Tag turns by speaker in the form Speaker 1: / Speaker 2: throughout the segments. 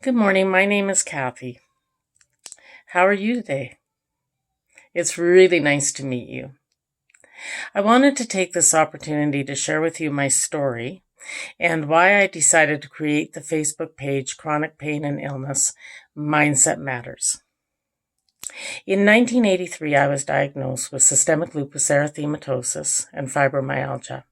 Speaker 1: Good morning. My name is Kathy. How are you today? It's really nice to meet you. I wanted to take this opportunity to share with you my story and why I decided to create the Facebook page Chronic Pain and Illness Mindset Matters. In 1983, I was diagnosed with systemic lupus erythematosus and fibromyalgia.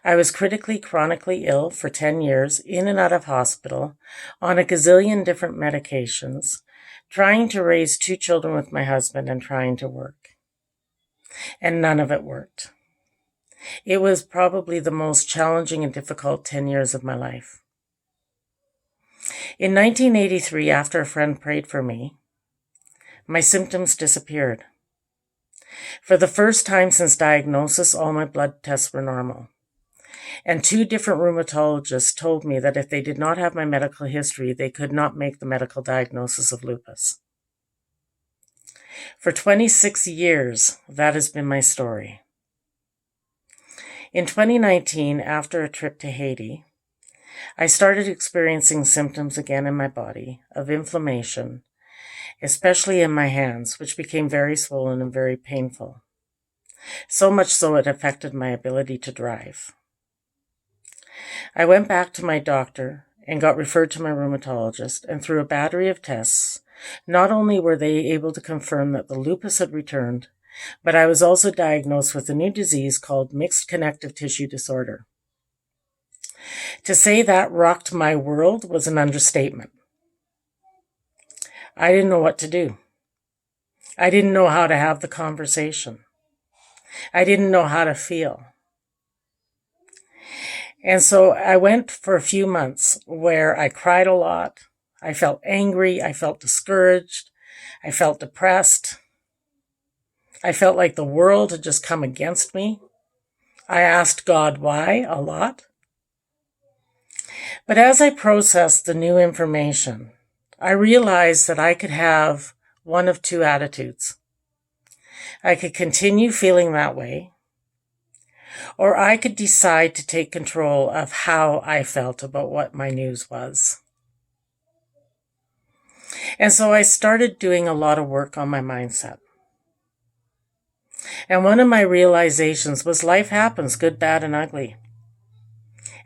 Speaker 1: I was critically chronically ill for 10 years, in and out of hospital, on a gazillion different medications, trying to raise 2 children with my husband and trying to work. And none of it worked. It was probably the most challenging and difficult 10 years of my life. In 1983, after a friend prayed for me, my symptoms disappeared. For the first time since diagnosis, all my blood tests were normal. And 2 different rheumatologists told me that if they did not have my medical history, they could not make the medical diagnosis of lupus. For 26 years, that has been my story. In 2019, after a trip to Haiti, I started experiencing symptoms again in my body of inflammation, especially in my hands, which became very swollen and very painful. So much so it affected my ability to drive. I went back to my doctor and got referred to my rheumatologist, and through a battery of tests, not only were they able to confirm that the lupus had returned, but I was also diagnosed with a new disease called mixed connective tissue disorder. To say that rocked my world was an understatement. I didn't know what to do. I didn't know how to have the conversation. I didn't know how to feel. And so I went for a few months where I cried a lot. I felt angry. I felt discouraged. I felt depressed. I felt like the world had just come against me. I asked God why a lot. But as I processed the new information, I realized that I could have one of 2 attitudes. I could continue feeling that way, or I could decide to take control of how I felt about what my news was. And so I started doing a lot of work on my mindset. And one of my realizations was life happens, good, bad, and ugly.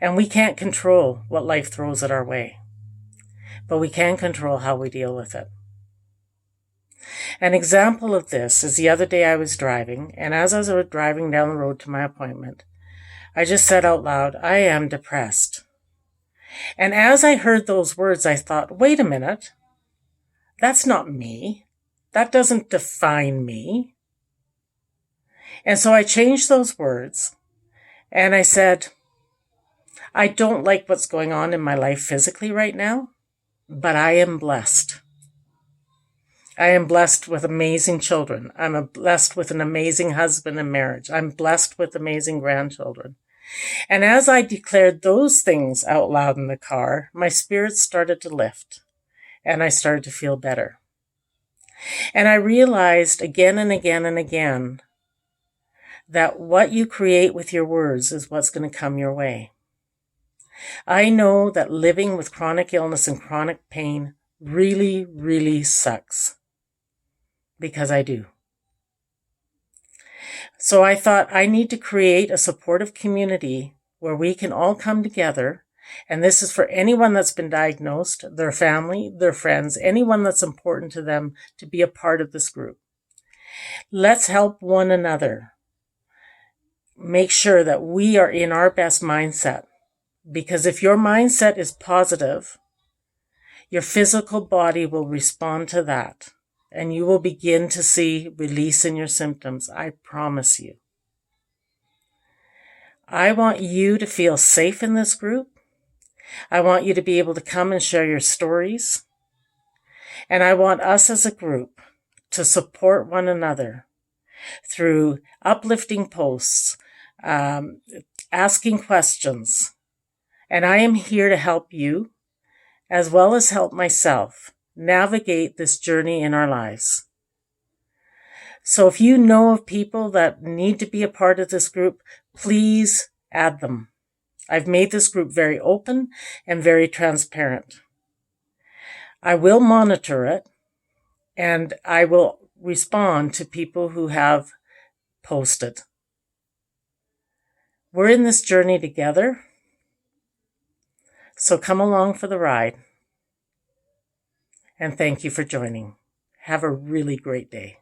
Speaker 1: And we can't control what life throws at our way, but we can control how we deal with it. An example of this is the other day I was driving, and as I was driving down the road to my appointment, I just said out loud, I am depressed. And as I heard those words, I thought, wait a minute, that's not me. That doesn't define me. And so I changed those words, and I said, I don't like what's going on in my life physically right now, but I am blessed. I am blessed with amazing children. I'm blessed with an amazing husband and marriage. I'm blessed with amazing grandchildren. And as I declared those things out loud in the car, my spirits started to lift, and I started to feel better. And I realized again and again and again that what you create with your words is what's going to come your way. I know that living with chronic illness and chronic pain really, really sucks. Because I do. So I thought I need to create a supportive community where we can all come together. And this is for anyone that's been diagnosed, their family, their friends, anyone that's important to them to be a part of this group. Let's help one another make sure that we are in our best mindset. Because if your mindset is positive, your physical body will respond to that. And you will begin to see release in your symptoms. I promise you. I want you to feel safe in this group. I want you to be able to come and share your stories. And I want us as a group to support one another through uplifting posts, asking questions. And I am here to help you, as well as help myself, navigate this journey in our lives. So if you know of people that need to be a part of this group, please add them. I've made this group very open and very transparent. I will monitor it, and I will respond to people who have posted. We're in this journey together, so come along for the ride. And thank you for joining. Have a really great day.